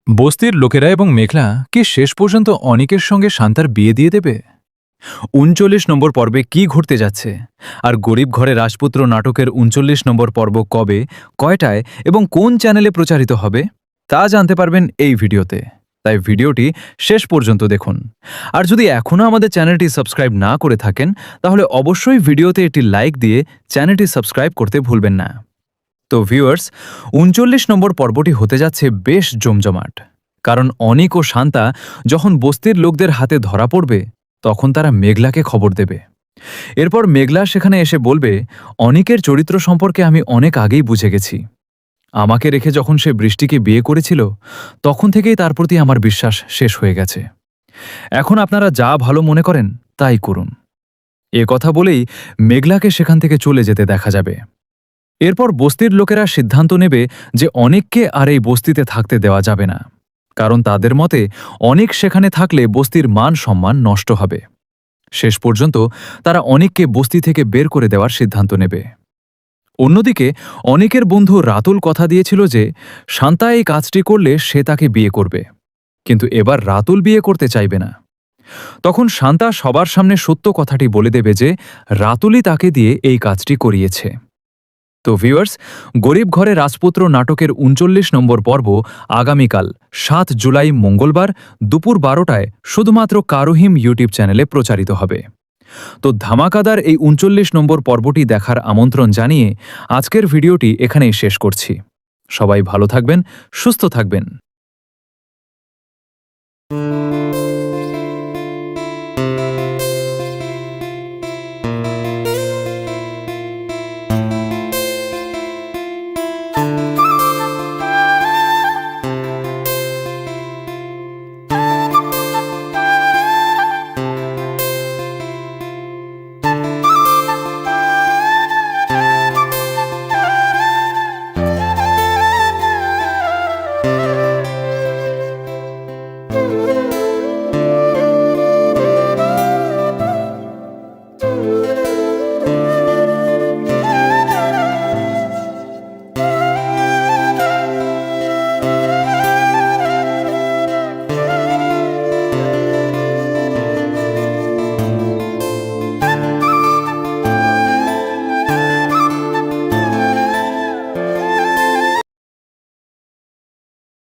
বস্তির লোকেরা এবং মেঘলা কি শেষ পর্যন্ত অনিকের সঙ্গে শান্তার বিয়ে দিয়ে দেবে? ৩৯ নম্বর পর্বে কি ঘটতে যাচ্ছে, আর গরিব ঘরে রাজপুত্র নাটকের ৩৯ নম্বর পর্ব কবে, কয়টায় এবং কোন চ্যানেলে প্রচারিত হবে তা জানতে পারবেন এই ভিডিওতে। তাই ভিডিওটি শেষ পর্যন্ত দেখুন। আর যদি এখনও আমাদের চ্যানেলটি সাবস্ক্রাইব না করে থাকেন তাহলে অবশ্যই ভিডিওতে একটি লাইক দিয়ে চ্যানেলটি সাবস্ক্রাইব করতে ভুলবেন না। তো ভিউয়ার্স, ৩৯ নম্বর পর্বটি হতে যাচ্ছে বেশ জমজমাট, কারণ অনিক ও শান্তা যখন বস্তির লোকদের হাতে ধরা পড়বে তখন তারা মেঘলাকে খবর দেবে। এরপর মেঘলা সেখানে এসে বলবে, অনিকের চরিত্র সম্পর্কে আমি অনেক আগেই বুঝে গেছি। আমাকে রেখে যখন সে বৃষ্টিকে বিয়ে করেছিল তখন থেকেই তার প্রতি আমার বিশ্বাস শেষ হয়ে গেছে। এখন আপনারা যা ভালো মনে করেন তাই করুন। এ কথা বলেই মেঘলাকে সেখান থেকে চলে যেতে দেখা যাবে। এরপর বস্তির লোকেরা সিদ্ধান্ত নেবে যে অনিককে আর এই বস্তিতে থাকতে দেওয়া যাবে না, কারণ তাদের মতে অনিক সেখানে থাকলে বস্তির মান সম্মান নষ্ট হবে। শেষ পর্যন্ত তারা অনিককে বস্তি থেকে বের করে দেওয়ার সিদ্ধান্ত নেবে। অন্যদিকে অনিকের বন্ধু রাতুল কথা দিয়েছিল যে শান্তা এই কাজটি করলে সে তাকে বিয়ে করবে, কিন্তু এবার রাতুল বিয়ে করতে চাইবে না। তখন শান্তা সবার সামনে সত্য কথাটি বলে দেবে যে রাতুলই তাকে দিয়ে এই কাজটি করিয়েছে। তো ভিউয়ার্স, গরিব ঘরে রাজপুত্র নাটকের ৩৯ নম্বর পর্ব আগামীকাল ৭ জুলাই মঙ্গলবার দুপুর ১২টায় শুধুমাত্র কারোহিম ইউটিউব চ্যানেলে প্রচারিত হবে। তো ধামাকাদার এই ৩৯ নম্বর পর্বটি দেখার আমন্ত্রণ জানিয়ে আজকের ভিডিওটি এখানেই শেষ করছি। সবাই ভালো থাকবেন, সুস্থ থাকবেন।